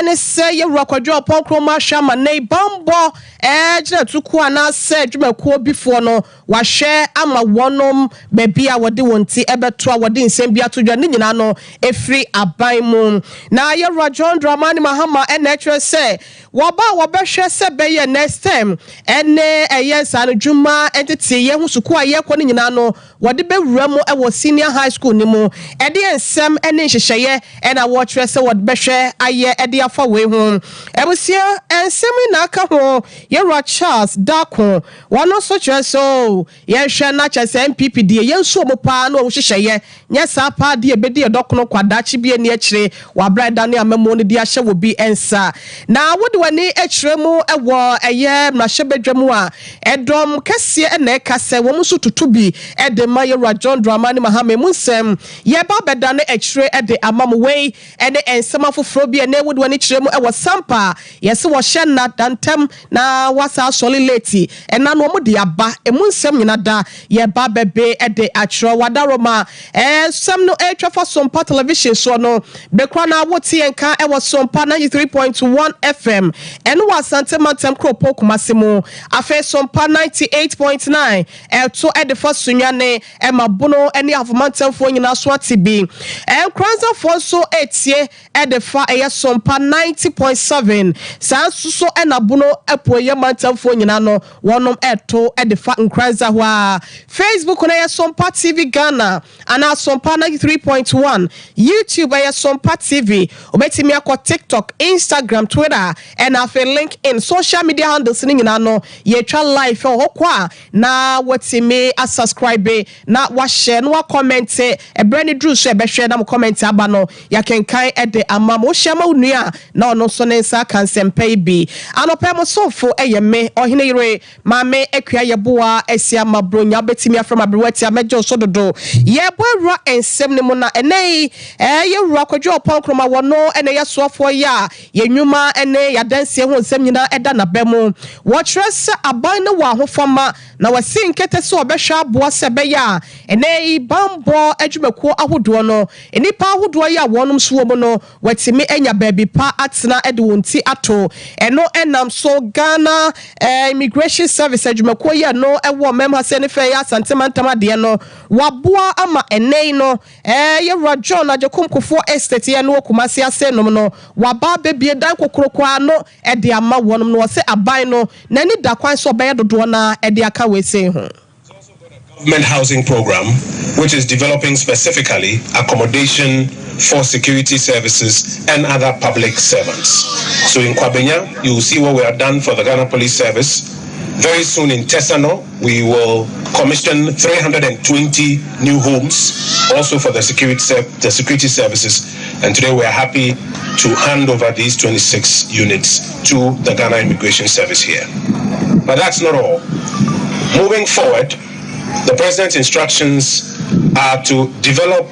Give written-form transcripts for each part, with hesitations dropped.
and say you rock a drop on chroma shama nay bambo edge to kuana said you may before no was share ama one baby I would do one tea ever to our din same bia to Janino a free abai moon. Now you're John Dramani Mahama and natural say Wabasha Sebey next time and a yes and Juma entity ye who sukua ye koninano what the be remo I was senior high school nimo Eddie and Sam and Nishaye and I watch rest what beshe aye Eddie afa way home. I was here and seminaka ho ye Charles Darko one no such as so ye shall not as MPP dear ye so mopa no shishaye yes apa dear bedi a docono quadachi be near tre while Brad Daniel Memoni dear shall will be answer. Now what do I need a tremo a war a year Mashebe Jamua a drum cassia and ne cassa womusu to be at the Maya John Dramani Mahame Munsem ye Baba Dane a tre at the Amam way and the some of Frobia ne would when it tremo a was Sompa yes was Shanna Dantem na was our solid lady and now no dia ba a Munsem yinada ye Baba Bay at the Atro Wadaroma and some no air for Sompa television so no Bekwana Woti and Ka I was Sompa 93.1 FM and was Santa Mantem Kropo Kumasimo afe Sompa 98.9 to at the first Sunyane and Mabuno any of Mantem for Yina Swati B and Kranza for so 8 year at the far air Sompa 90.7 Sansuso and Abuno Apoya Mantem for Yinano one at the far in Kranza Facebook on air Sompa TV Ghana and our Sompa 93.1 YouTube air Sompa TV Obetimia ko TikTok Instagram Twitter and have a link in social media handles in ano ye twa live for hokwa na wati me a subscribe na wa share no comment e brand drew so e be share na mo comment aba no ya kenkan e de ama mo share ma unua na ono so ne nsa kan sempai bi anopa mo sofo eye me ohene yire ma me akua ye boa asia mabronya betimi afra mabrewati amejo so dodo ye boa ensem ne mo na enei ye wura kwadwo ponkroma wono ene ye soafo ya ye nwuma ene ya dansie ho nsem nyina eda na bemu watches aban na wa ho fama na wasi nkete so obehwa aboa sebe ya ene bambo adwumako ahodo no enipa ahodo ya wonum so mo no watimi enya baby pa atena ede wonti ato eno enam so Ghana immigration service adwumako ya no ewo mem ha se ne fe ya santemantam de no waboa ama ene no ye rajon ajekum kofo estate ya no kumasi ase no no waba bebie dan kokrokwa no e de ama wonum no se aban no nani da kwan so be dodo na e de aka we se ho government housing program which is developing specifically accommodation for security services and other public servants. So in Kwabenya, you will see what we have done for the Ghana Police Service. Very soon in Tesano, we will commission 320 new homes, also for the security services. And today we are happy to hand over these 26 units to the Ghana Immigration Service here. But that's not all. Moving forward, the President's instructions are to develop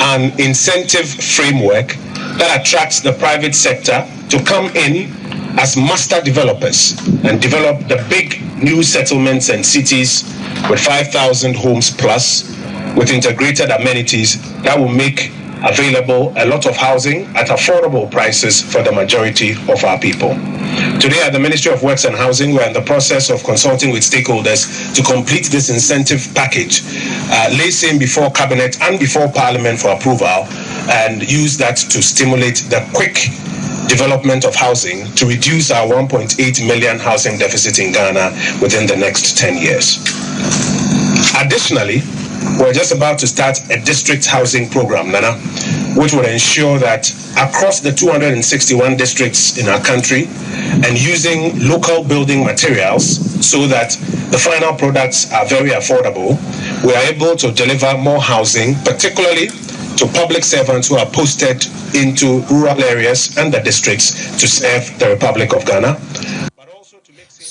an incentive framework that attracts the private sector to come in as master developers and develop the big new settlements and cities with 5,000 homes plus with integrated amenities that will make available a lot of housing at affordable prices for the majority of our people. Today at the Ministry of Works and Housing, we're in the process of consulting with stakeholders to complete this incentive package, lay in before Cabinet and before Parliament for approval, and use that to stimulate the quick development of housing to reduce our 1.8 million housing deficit in Ghana within the next 10 years. Additionally, we're just about to start a district housing program, Nana, which will ensure that across the 261 districts in our country and using local building materials so that the final products are very affordable, we are able to deliver more housing, particularly to public servants who are posted into rural areas and the districts to serve the Republic of Ghana.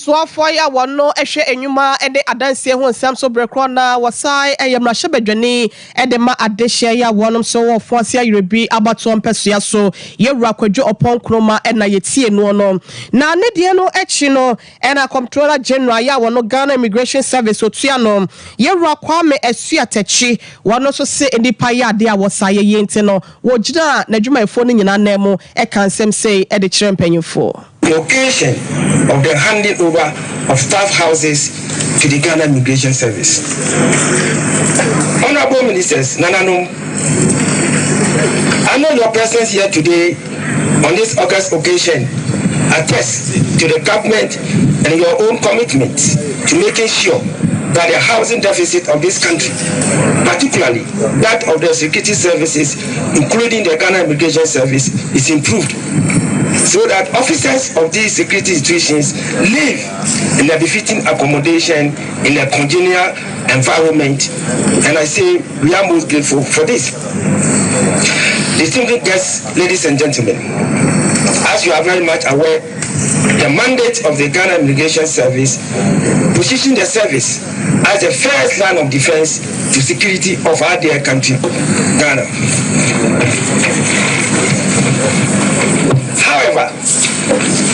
swafo ya wono ehwe enwuma ede adanse ho nsam so brekro na wasai eyemra hyebedwani ede ma adehye ya wonom so wo fo ase ayerebi abato mpesua so yewura kwadwo opon kroma na yetie no no na ne de no echi no na comptroller general ya wono Ghana Immigration Service otua no yewura kwame asua techi wono so se enipa ya de a wosaye yente no wo gina na dwumaefo no nyina na mu e kan sem sei ede kire mpanyufo. The occasion of the handing over of staff houses to the Ghana Immigration Service. Honorable Ministers, Nanano, I know your presence here today on this August occasion attests to the government and your own commitment to making sure that the housing deficit of this country, particularly that of the security services, including the Ghana Immigration Service, is improved, so that officers of these security institutions live in a befitting accommodation in a congenial environment. And I say we are most grateful for this. Distinguished guests, ladies and gentlemen, as you are very much aware, the mandate of the Ghana Immigration Service position the service as the first line of defense to security of our dear country, Ghana. However,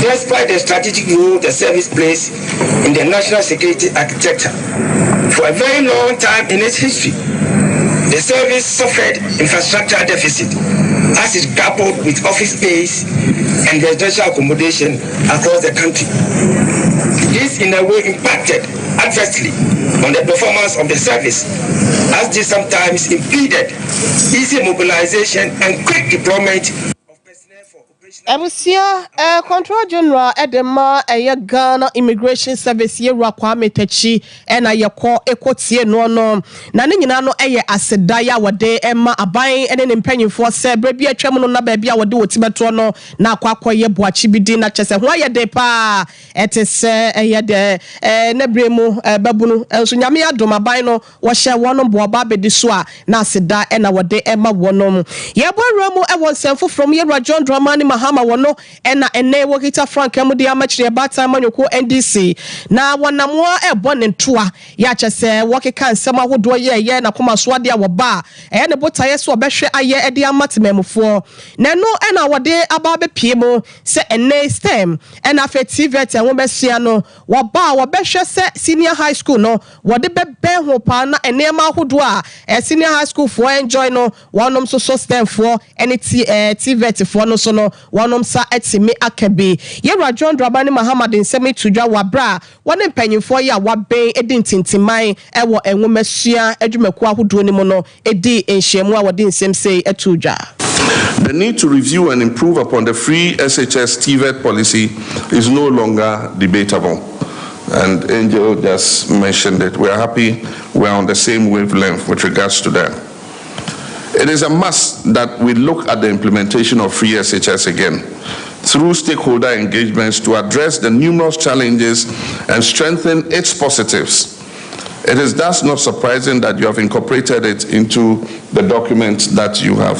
despite the strategic role the service plays in the national security architecture, for a very long time in its history, the service suffered infrastructure deficit as it grappled with office space and residential accommodation across the country. This in a way impacted adversely on the performance of the service, as this sometimes impeded easy mobilization and quick deployment. Ebusia Control General Edema Ghana Immigration Service yewura kwame techi na yekọ ekotie no no na ne nyina no aseda ya wode ema aban ene ne mpanyimfo se brebia twam no na ba bia wode wotibeto no na akwakoye boachi bidi na chese ho ye de pa etese de na bremu babunu enso nyame adom aban no wo hye wono boaba bedi so a na aseda na wode ema wonom yebowramu wonsemfo from yewura John Dramani Mahama wono ena ene wokita Frank amudi amachire bata manyoko NDC na wanamwa ebone ntoa ya chese wokeka nsema hodo ye na koma so ade awoba ne botaye so obehwe aye ede amatememfo na no ena wode aba bepie mu se ene STEM ena affective wo besia no woba wobehwe se senior high school no wode bebe ho pa na ene ma hodo a senior high school for enjoy no wonom so STEM for ene TVET for no so no wonom sa etime akabe yewura John Dramani Muhammad nsemi tudwa wabra wone mpanyimfo ya waben edi ntintiman ewo enwomasua adwumaku ahodo ni mu no edi enhyiamu a wode nsem sei etudwa. The need to review and improve upon the free SHS TVET policy is no longer debatable. And Angel just mentioned it. We are happy we are on the same wavelength with regards to that. It is a must that we look at the implementation of free SHS again through stakeholder engagements to address the numerous challenges and strengthen its positives. It is thus not surprising that you have incorporated it into the document that you have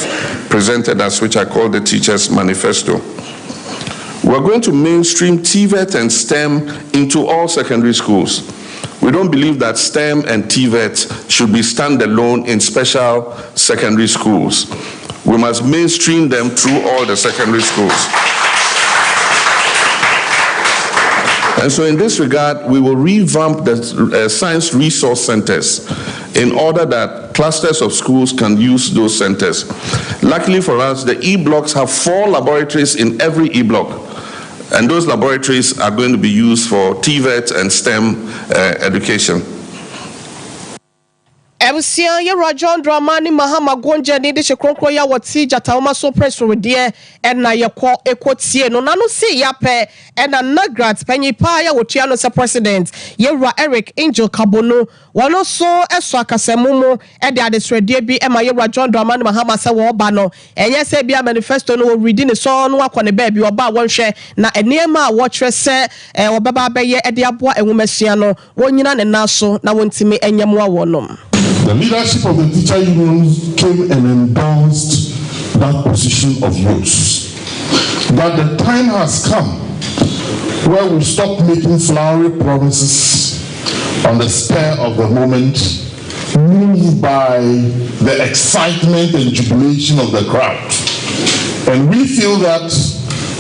presented us, which I call the Teachers' Manifesto. We're going to mainstream TVET and STEM into all secondary schools. We don't believe that STEM and TVET should be standalone in special secondary schools. We must mainstream them through all the secondary schools. And so in this regard, we will revamp the science resource centers in order that clusters of schools can use those centers. Luckily for us, the E-blocks have 4 laboratories in every E-block. And those laboratories are going to be used for TVET and STEM education. Ebusia yewura John Dramani Mahama gonje ni de hekronkro ya woti jataoma so press rodie na yekọ ekotie no nanu si yape na nagrat panyipa ya wotua no se president yewura Eric Angel Kabono wono so eso akasamumu de adesredie bi ma yewura John Dramani Mahama se wo ba no enye se bia manifesto no read ni so no akọ ne ba bi oba wonhwe na enema a wo kire se obaba beye de aboa enwomasua no wonyina ne naso na wontimi enyemo a wonom. The leadership of the teacher unions came and endorsed that position of yours. That the time has come where we stop making flowery promises on the spur of the moment, moved by the excitement and jubilation of the crowd. And we feel that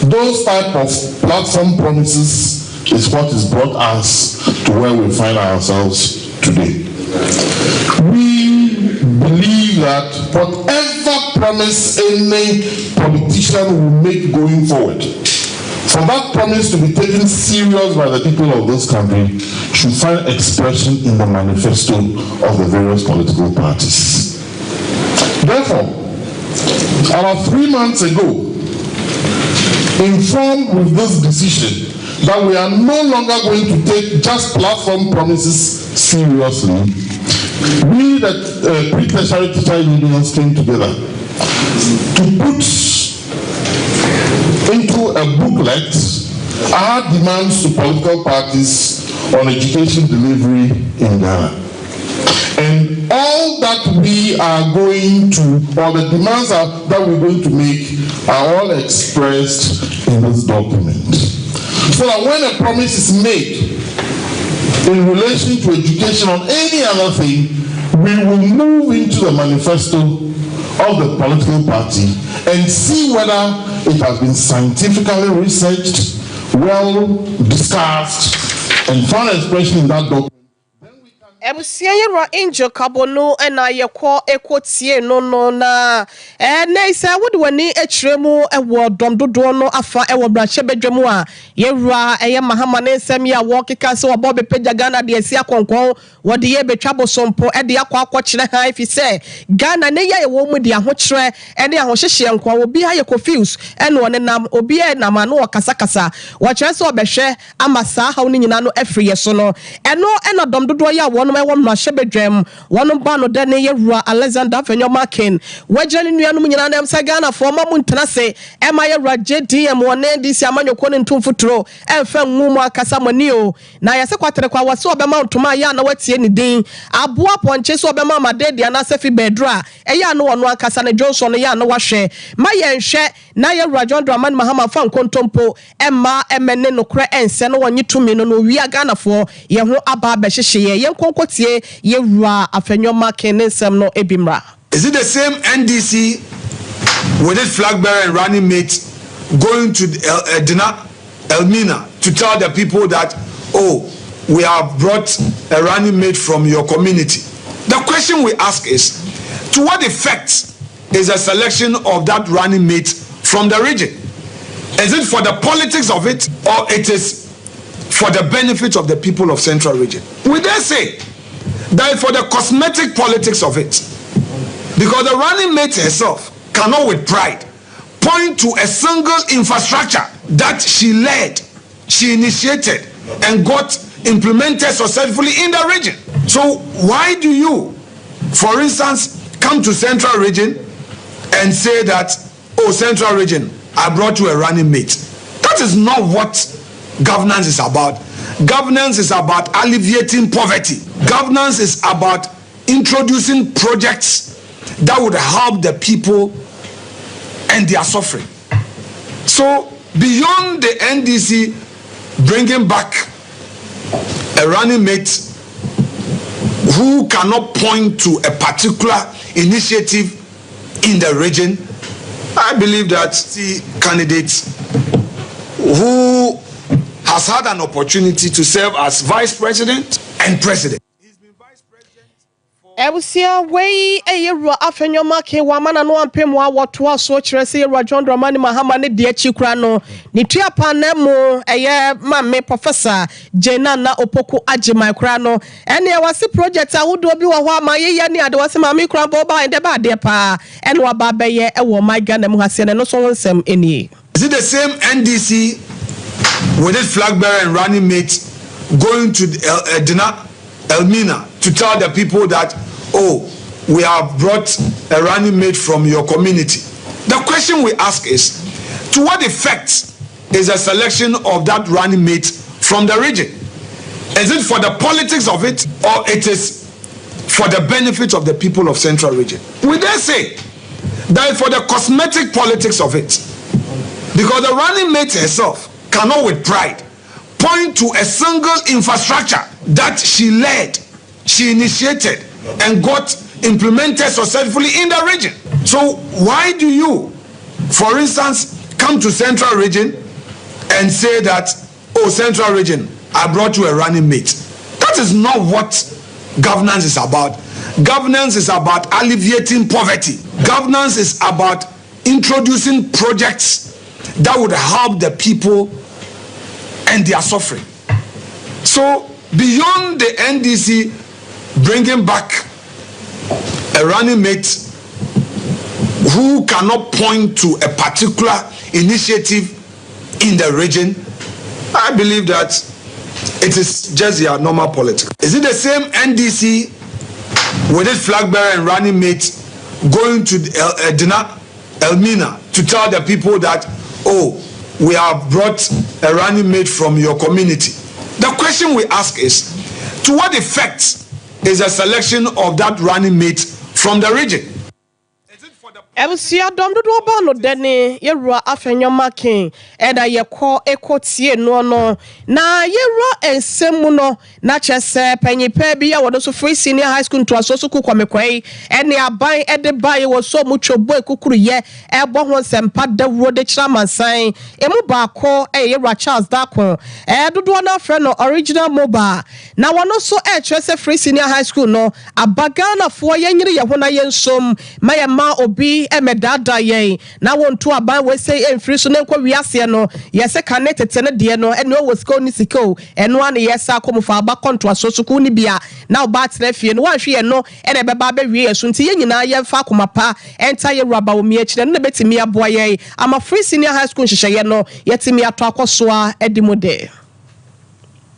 those type of platform promises is what has brought us to where we find ourselves today. We believe that whatever promise any politician will make going forward, for that promise to be taken serious by the people of this country, should find expression in the manifesto of the various political parties. Therefore, about 3 months ago, informed with this decision that we are no longer going to take just platform promises seriously, we, the pre-tertiary teacher unions, came together to put into a booklet our demands to political parties on education delivery in Ghana. And all that we are going to, or the demands that we're going to make, are all expressed in this document. So that when a promise is made in relation to education or any other thing, we will move into the manifesto of the political party and see whether it has been scientifically researched, well discussed, and found expression in that document. Ebusia yero angel kabono na yekọ ekotie no na na isa wode wani ekremu ewo domdodo no afa ewo brache bedwemu a yewura eye mahama ne nsem ya wo keka se wo be pagya Ghana de asi akonkon wode ye betwa bosompo de akọ kire han fi se Ghana ne ya yewo mu de ahokyere ne ahohyehye nkwa obi ha ye confuse ene one nam obi e nam ano okasakasa wo kire se obehwe amasa ha woni nyina no afri ye so no eno ena domdodo ya wo no ewo mashebedwem wono ba no de ne yewura Alexander Fenyomakin wajani nuanu nyina na msa Ghana for ma muntena se ema yewura JDM wone DC amanyoko ne ntumfuturo emfa nwumu akasa mani o na yase kwatere kwa wase obema ntoma ya na watie ni din aboa ponche so obema madedi ana sefi bedra eya no wono akasa ne Johnson ya no wahwe ma yenhwe na yewura John Dramani Mahama fa nkontompo emma emene no kra ense no wonye tumi no wi Ghana for ye ho aba be hyehye ye nkonkotie yewura Afenyomakin nsem no ebimra. Is it the same NDC with its flag bearer and running mate going to Elmina to tell the people that, oh, we have brought a running mate from your community? The question we ask is, to what effect is a selection of that running mate from the region? Is it for the politics of it, or it is for the benefit of the people of Central Region? We dare say that for the cosmetic politics of it, because the running mate herself cannot with pride point to a single infrastructure that she led, she initiated, and got implemented successfully in the region. So why do you, for instance, come to Central Region and say that, oh, Central Region, I brought you a running mate? That is not what governance is about. Governance is about alleviating poverty. Governance is about introducing projects that would help the people and their suffering. So beyond the NDC bringing back a running mate who cannot point to a particular initiative in the region, I believe that the candidates who has had an opportunity to serve as vice president and president. He's been vice president for Ebusia wey yewura Afenyomakin wa mana no ampemu awoto so kire se yewura John Dramani Mahama ne de akikura no ne tua panemu mamme professor Jenana Opoku Agimai kura no ene wase project awodo bi wo ho amaye ne ade wase mamme kura bo ba ende ba de pa ene wa ba beye ewo my Ghana mu hase ne no so nsem eni. Is it the same NDC with its flag bearer and running mate going to Elmina to tell the people that, oh, we have brought a running mate from your community? The question we ask is, to what effect is a selection of that running mate from the region? Is it for the politics of it, or it is for the benefit of the people of Central Region? We dare say that for the cosmetic politics of it, because the running mate herself cannot with pride point to a single infrastructure that she led, she initiated, and got implemented successfully in the region. So why do you, for instance, come to Central Region and say that, oh, Central Region, I brought you a running mate? That is not what governance is about. Governance is about alleviating poverty. Governance is about introducing projects that would help the people and their suffering. So beyond the NDC bringing back a running mate who cannot point to a particular initiative in the region, I believe that it is just their normal politics. Is it the same NDC with its flag bearer and running mate going to Elmina to tell the people that, oh, we have brought a running mate from your community? The question we ask is, to what effect is a selection of that running mate from the region? Ebusia dom do ba no deni yewura afenyoma king eda yekọ ekotie no na yewura ensemu no na chese panyipa bi ya wodo so free senior high school to asoso ku kwamekwai ene aban ede bae wo so muchobo ekukuru ye ebo ho sempa dawro de chiramansan emu baako yewura Charles Dakon dodo na afre no original mobile na wono so chese free senior high school no abagana fo yenyire ye ho na yensom ma obi emedada ye na wonto aban we say emfiri so na nkwa wiase no yese connected ne de no ene wo siko ni siko eno an yesa akomufa aba konto asosuku ni bia na oba tena fie no wanhwe ye no ene beba ba wie yeso nti ye nyina ye mfa akomapa enta ye raba wo mi akire ne betimi aboa ye ama free senior high school nhye ye no yetimi ato akosoa edimode.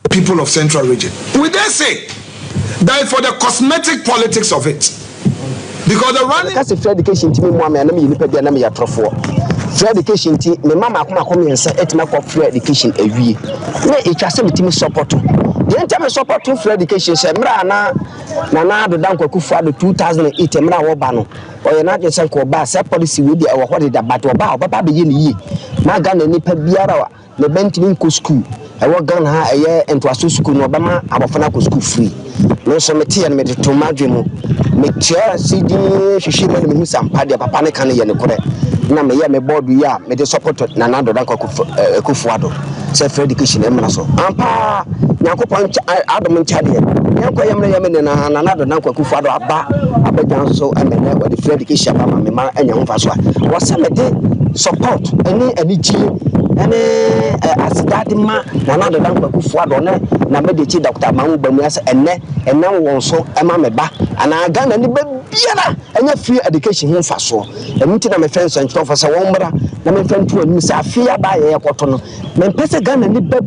People of Central Region, we dare say that for the cosmetic politics of it, because the running kasi free education team mo am na me nipa bia na me yatrofo free education team me mama akoma yensa etima ko free education awie na etwase me team support the entire support free education se mra na do dan kwakufu ado 2008 mra wo ba no oye na je sen ko ba se policy we dia wo hode da bat oba be ye ni yi na ga na nipa biara wa na bentimi ko school ewo Ghana ha eye entwaso school no ba ma abofana ko school free no so meti ya me de to madwemu me tia CD hwehwe ma me hu sampa de papa ne kan ye ne kore na me ye me board ya me de support na na do dan kwakufu ado se free education e mra so ampa nyakopon adom nchade yanko yemre yemne na do dan kwakufu ado abajan so amene we de free education ba ma me ma anya ho fa so wo se me de support any ji ene asidade ma na do dan kwakufu ado na me de chi Dr. Mawu bamu ase enne won so ema me ba ana Ghana ni ba biara enya free education ho fa so emti na me fence ncho fa se won mra na me fentu anu se afia ba ye yakoto no me pese Ghana ni ba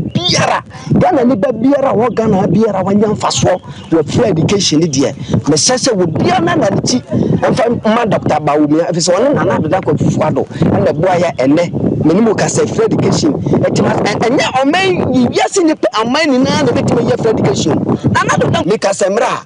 biara wo Ghana biara wanya fa so wo free education ni de me sese wo biara na ti emfa ma Dr. Bawu mi afise won na do dan kwakufu ado na boa ya enne menimu ka say free education etima enya omen yesi ni amman ni na betima ye free education na do dan me ka say mra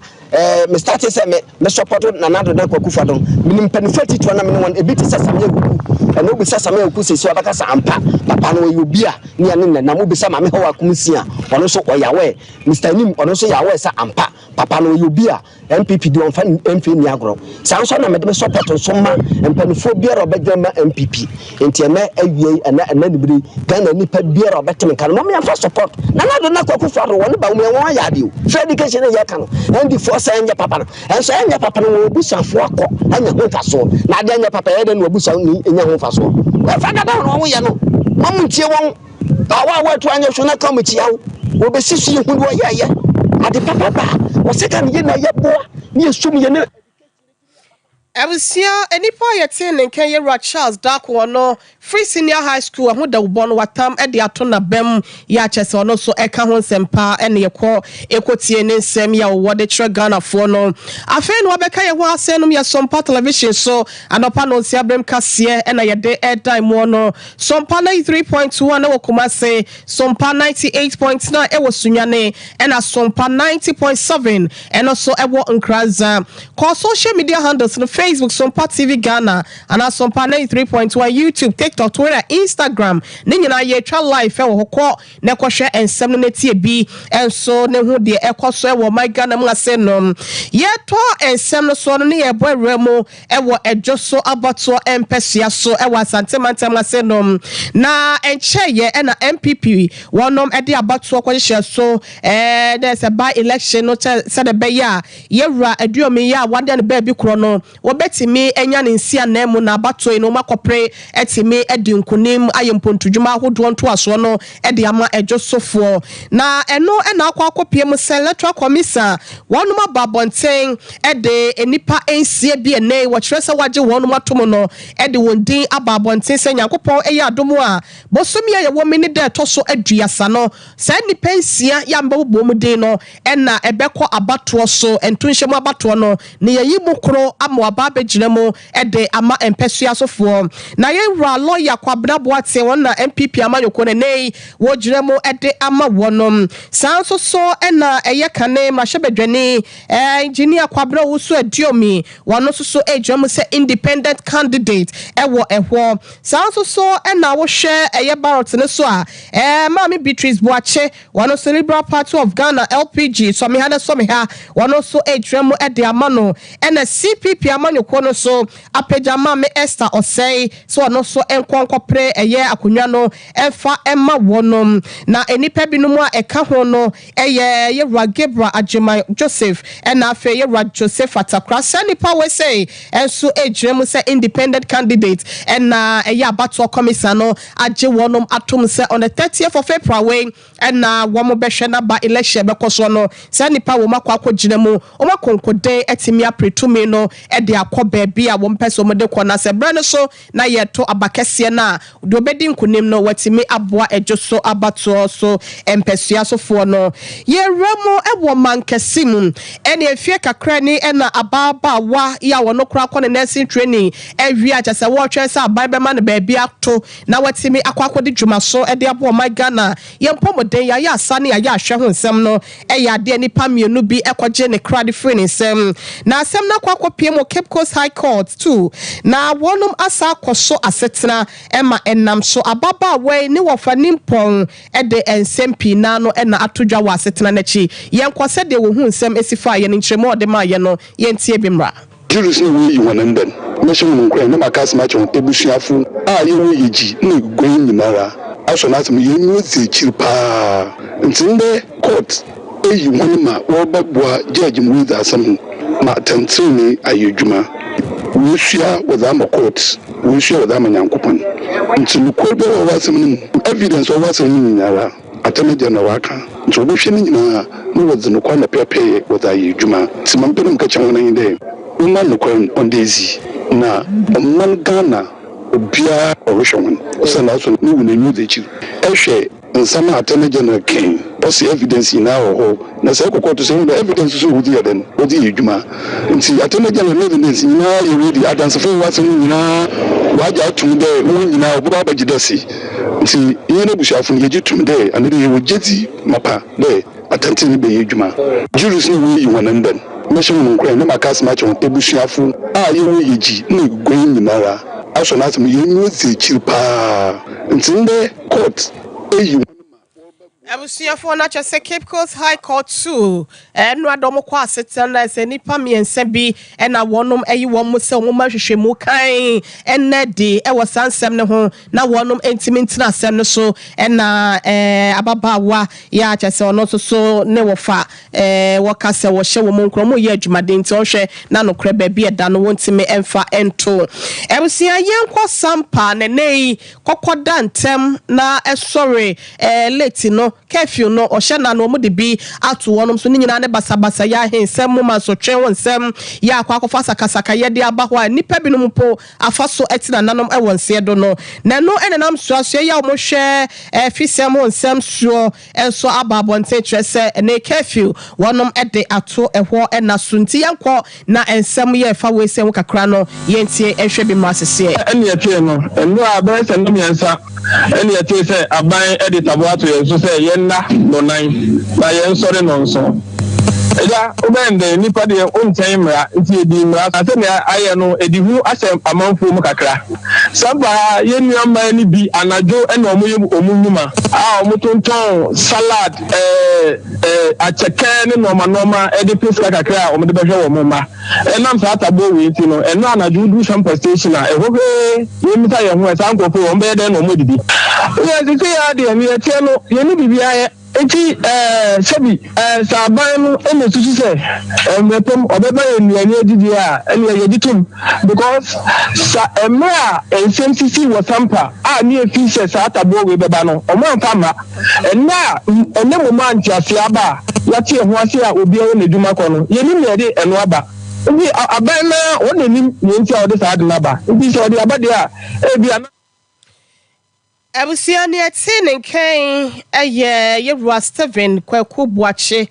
me start say me support na do dan kwakufu ado menim penifati to na me won ebiti sasam ye gugu eno bi sasam ye ku sesi abaka sa ampa papa no ye obi a ne ane na mo bi sa ma me hawa kumsia ono so oyawe Mr. Nim ono so yawe sa ampa papa no ye obi a MPP do on fan MP ni agro sanso na me de support so ma empanifo biara obedema MPP enti me awie ana ni biri Ghana nipa biara obeteme kan mo me fa support na do na kwakufu ado won ba mo ye won ya de o free education ye kan ndi for say nya papa no enso nya papa no obusafo akọ anya ho faso na de nya papa ye de no obusa ni nya ho faso we fa da no wo ye no mo ntie won wa to anya so na ka mo tia wo be sisi hu do ye ade papa ba wo se kan ye na ye boa ni esum ye ne Ebusia enipa yete nenken yewura Charles Dakon no free senior high school ahu da ubon watam e de ato na bem ya chese ono so eka ho sempa ene yekọ ekotie ne nsem ya wo de tre Ghana fo no afen no beka ye ho asenum ya Sompa television so anopa no nsia brem kase ena ye de airtime mo no Sompa 93.1 na wokuma se Sompa 98.9 e wo sunyane ena Sompa 90.7 eno so e wo nkraza ko social media handles no Facebook Sompa TV Ghana and Sompa 93.1 YouTube, TikTok, Twitter, Instagram. Ninyina ye twa live e wo hokọ na ekohwe ensem no netie bi enso ne hu de ekoso e wo my Ghana mu ase no ye to ensem no so no ne ye boawra mu e wo edwoso abato empesua so e wo asante mantem ase no na enche ye e na MPP wonom e de abato kwahye so there's a by election no said be ya yewra aduomi ya wade ne ba bi kro no wo betimi enya ne nsia na mu na abato no makopre etimi edi nkunim ayempontudwuma ahodo nto aso no e de ama edwosofo na eno e na akwa mu electoral commission wonum ababonten e de enipa ensie bi ene wo kyerese waje wonum atom no e de wondin ababonten se Nyankopon e ya adomu a bosomi ya wo mini de toso aduasa no sa nipa ensia ya mba bo mu din no e na ebekọ abato so entunhye mu abato no ne yayi mu kro ama aba begina mu e de ama empesua sofo na ye wra lawyer kwabna boate won na MPP amanyoko ne nei wo gina mu e de ama wonom sanso so e na eye kane mahebedwani engineer kwabna wo so adiomi wono so ejwam se independent candidate e wo ehwo sanso so e na wo hwe eye ballot ne so a Mami Beatrice Boache wono so Liberal Party of Ghana LPG so me ha wono so ejwam e de ama no e na CPP amanyoko no so apagya Mami Esther Osei so wono so enkonkopre eye akonwa no emfa emma wonom na enipa binom a eka ho no eye Yewra Gabriel Ajima Joseph na afa Yewra Joseph Atakra sanipa we say enso ejrem say independent candidate na eye abato commission no age wonom atom say on the 30th of April we na womo behwe na ba election bekoso no sanipa wo makwa akogina mu o makonkode etimi apretumi no e de akoba bia wo mpese mo de kona se brane so na yeto abakese na do bedi nkunim no watimi aboa edwoso abato so empesua so fo no ye remo ewo mankesim ene efie kakra ni na ababa wa ya wono kra kɔ ne nursing training ewi aja se wo twa se abai ma ne ba bia to na watimi akwakode dwuma so e de abo my Ghana ye mpɔmoden ya asane ya ahwɛ ho nsɛm no e ya de nipa mienu bi ekɔgye ne kra de free ne nsɛm na asɛm na kwakɔpie mo Cape Coast High Court too na wonom asa akɔso asetena ema enam so ababa we ni wofa nimpon e de nsɛm pi na no na atodwa wa asetena na chi ye nkɔsɛ de wo hu nsɛm esifa ye ne nkyeremo ɔde ma ye no ye ntie bi mra Julius no we wonenden mission no nkran na makas ma chon ebusuafo a ye wo yeji na egoyin nyinara aso na atum ye nyu ze pa ntinde court eyi wonma wo babua judge mu za asam ma tantini ayedwuma wusia wazama court wusia wazama Nyankopon ntinu ko be wo wasam ni evidence wo wasam ni nyinara atamaje na waka nso bo hwe ni nyina no wazino kwa na pepe wazayedwuma timampem ka chanwo na inde woman no kwan on daisy na man Ghana obia orishon so na so ni wona nyu de chi ehwe nsama atamaje na ken what's the evidence now ho na say kokoto say the evidence so wudi yaden wudi edwuma nti atamaje na evidence na you ready adance for what na waja tum de nyina obuba bagidasi nti yene bushafo ne yejitum de anede ye wojeti mapa de atantini be edwuma Julius no we wonenden mission no nkran na makas ma chon ebusuafo a ye wo yeji na egoyin nyinara aso na atum ye nyu ze pa ntinde court eyi Abusuafo na chese Cape Coast High Court too no adomo kwa asetena na se nipa miense bi na wonom eyi won mu se won mahwehwe mu kan enedi e wasansem ne ho na wonom entimintina asem no so na ababawa ya chese ono so ne wofa woka se wo hye wo mu nkromo ye adwumaden ti ohwe na no kra ba bi eda no wontime emfa ento ebusia yenkwa Sompa ne nei kokoda ntem na esore late no curfew no ohye na no mu de bi ato wonom so nyina ne basabasa ya hensem mu ma so twen wonsem ya akwakofa sakasaka ye de aba ho a nipa bi no mpo afaso etina nanom e wonse do no na no enenam suaso ya mo hwe fisem wonsem suo enso ababonte trese ne curfew wonom e de ato ehwo na sunti yankọ na ensem ye fa wesem kakra no yentie ehwe bi masese ene etie no eno aban se no miensa ene etie se aban e de tabo ato yenso se yenna no nan na yensore no nso Eda obende nipa de onchen mra nti edi mra ase me aye no edi hu ase amanfo mu kakra samba ye nuama ni bi anajo ene omunyuma omutonton salad acheke ne normal edi pesa kakra omde behwe wo mma enam sa atabo we nti no eno anajo du Sompa station a ehobe ye mita ye ho esa nkofo wo mbe de no modidi ye dike ya de mi etie no ye ni bibia ye eti sebi saban no emetutu se metom obeba enuani adidi a ene ye ditum because sa emra ensensisi wo Sompa a ni efi se sa atabo we beba no omanfa ma enna ene mo man tiase aba yati ho ase a obi e na dwuma ko no ye ni me de eno aba ndi aban na wonanim ye ntia ode sa ade na ba ndi se ode aba de a ebia Abusiani atine nkan ye Rua Steven kwaku buache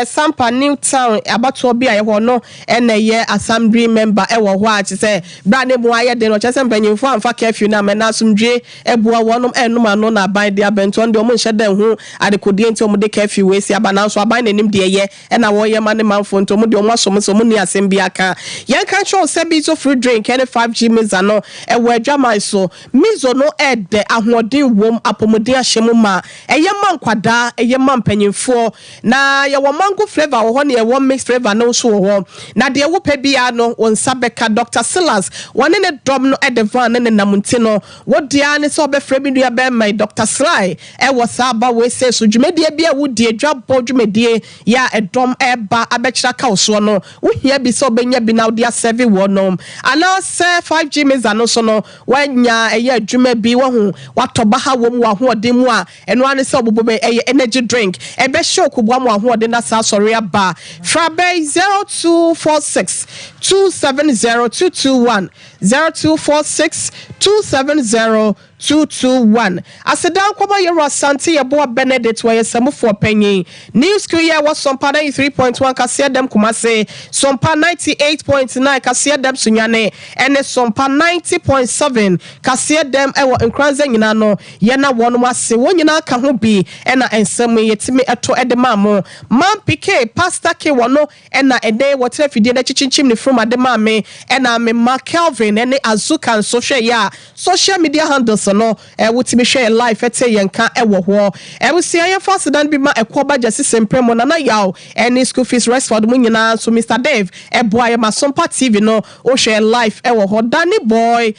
Sompa Newtown abato bi aye ho no ene ye assembly member e wo ho a che se bra ne mu aye de no che se mpanyimfo amfa curfew na me na asumdwe ebua wonom enum ano na aban de abenton de omo nhye den ho adekodie nti omo de curfew we si aban so aban nanim de ye na wo ye mane manfo nti omo de omo asom so mu ni asem bi aka yen kan cho se bi so free drink any 5G miza no e wo adwaman so mizo no e de ahoden wom apomodin ahyemu ma eye man kwada eye man panyimfo na ye wo mango flavor wo ho na ye wo mixed flavor no so wo na de wo pa bia no won sabeka Dr. Silas wone ne dom no e de van ne namunti no wo dia ne so be frɛ bi dua be my Dr. Sly e wo saba we say so dwumedie bia wo die dwabo dwumedie ya edom e ba abekira ka so no wo hia bi so benya bi na wo dia serve wo no ana se 5G miza no so no wanya eye adwuma bi wo hu watoba wom wa ho de mu a eno ane se obobo be energy drink e be show kubwa mu ho de na sa sorry aba frabe 0246 270221 0246 270221 asedan kwaba yero asante yebo Benedict wa yesamfo panyin news crew was Sompa 93.1 kase dem kumase Sompa 98.9 kase dem sunyane ene Sompa 90.7 kase dem ewo nkranza nyina no ye na wonum ase wonyina ka ho bi ena ensem yetime eto edemamo man pike pastor ke wono ena ede wotre fidie na chichinchim ne from ademame ena me ma Kelvin ene azuka social media handles no wotimi share live ete yenka ewo ho wusia ye fast dan bi ma ekoba jase sempremo na yaw any school fees rest for mu nyina so Mr. Dave eboa ma Sompa TV no o share live ewo ho Danny boy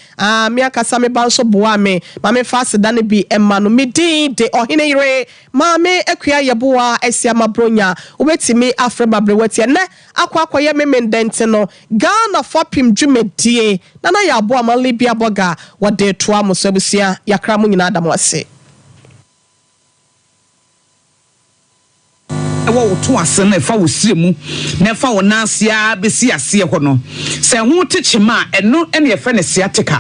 me akasa me banso boa me ma me fast dan bi emma no me din de ohine ire ma me akua yeboa esia mabronya obetimi afre mabrewati ne akwa ye me mendente no Ghana fapim dwumedie na ya aboa ma libia boga wode toa musabusia yakra mu nyina adam wase ewo to ase na fa wo siremu na fa wo nansia besi ase ho no se ho techima eno ene ye fa ne siatika